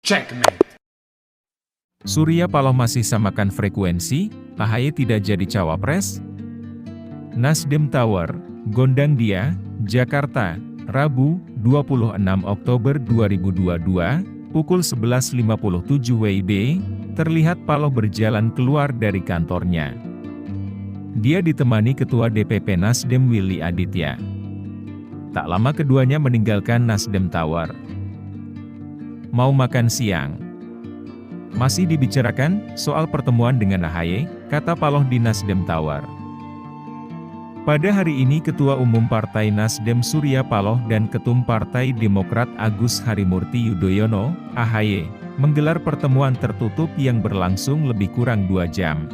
Checkmate. Surya Paloh masih samakan frekuensi, AHY tidak jadi cawapres? Nasdem Tower, Gondangdia, Jakarta, Rabu, 26 Oktober 2022, pukul 11.57 WIB, terlihat Paloh berjalan keluar dari kantornya. Dia ditemani Ketua DPP Nasdem Willy Aditya. Tak lama keduanya meninggalkan Nasdem Tower. Mau makan siang? Masih dibicarakan soal pertemuan dengan AHY, kata Paloh di Nasdem Tower. Pada hari ini Ketua Umum Partai Nasdem Surya Paloh dan Ketum Partai Demokrat Agus Harimurti Yudhoyono, AHY, menggelar pertemuan tertutup yang berlangsung lebih kurang 2 jam.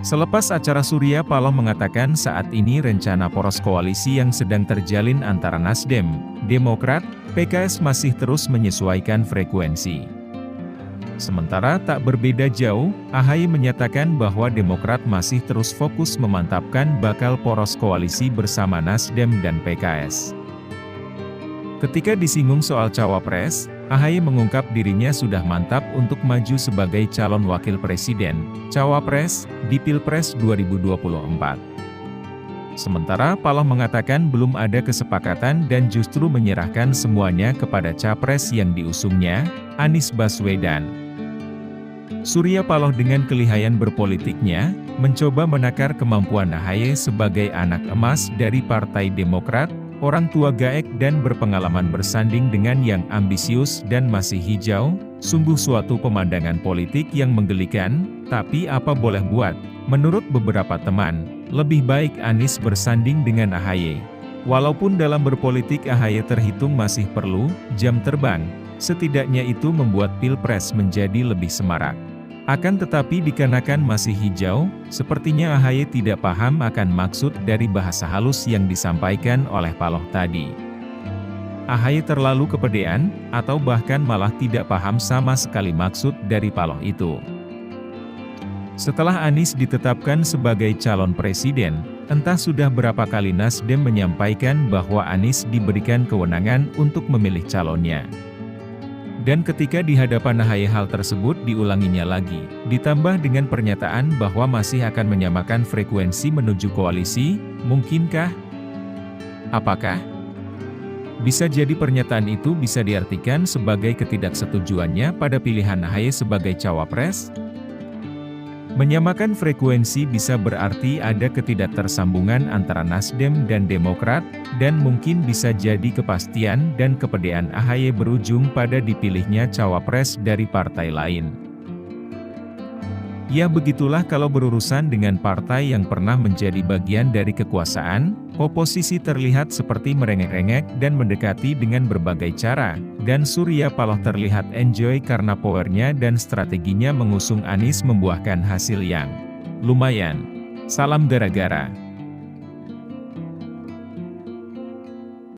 Selepas acara Surya Paloh mengatakan saat ini rencana poros koalisi yang sedang terjalin antara Nasdem, Demokrat, PKS masih terus menyesuaikan frekuensi. Sementara tak berbeda jauh, AHY menyatakan bahwa Demokrat masih terus fokus memantapkan bakal poros koalisi bersama Nasdem dan PKS. Ketika disinggung soal cawapres, AHY mengungkap dirinya sudah mantap untuk maju sebagai calon wakil presiden, cawapres, di Pilpres 2024. Sementara Paloh mengatakan belum ada kesepakatan dan justru menyerahkan semuanya kepada capres yang diusungnya, Anies Baswedan. Surya Paloh dengan kelihayan berpolitiknya, mencoba menakar kemampuan AHY sebagai anak emas dari Partai Demokrat, orang tua gaek dan berpengalaman bersanding dengan yang ambisius dan masih hijau, sungguh suatu pemandangan politik yang menggelikan, tapi apa boleh buat, menurut beberapa teman, lebih baik Anies bersanding dengan AHY. Walaupun dalam berpolitik AHY terhitung masih perlu jam terbang, setidaknya itu membuat Pilpres menjadi lebih semarak. Akan tetapi dikarenakan masih hijau, sepertinya AHY tidak paham akan maksud dari bahasa halus yang disampaikan oleh Paloh tadi. AHY terlalu kepedean, atau bahkan malah tidak paham sama sekali maksud dari Paloh itu. Setelah Anies ditetapkan sebagai calon presiden, entah sudah berapa kali Nasdem menyampaikan bahwa Anies diberikan kewenangan untuk memilih calonnya. Dan ketika di hadapan AHY hal tersebut diulanginya lagi, ditambah dengan pernyataan bahwa masih akan menyamakan frekuensi menuju koalisi, mungkinkah? Apakah? Bisa jadi pernyataan itu bisa diartikan sebagai ketidaksetujuannya pada pilihan AHY sebagai cawapres? Menyamakan frekuensi bisa berarti ada ketidaktersambungan antara Nasdem dan Demokrat, dan mungkin bisa jadi kepastian dan kepedean AHY berujung pada dipilihnya cawapres dari partai lain. Ya begitulah kalau berurusan dengan partai yang pernah menjadi bagian dari kekuasaan, oposisi terlihat seperti merengek-rengek dan mendekati dengan berbagai cara, dan Surya Paloh terlihat enjoy karena powernya dan strateginya mengusung Anies membuahkan hasil yang lumayan. Salam gara-gara.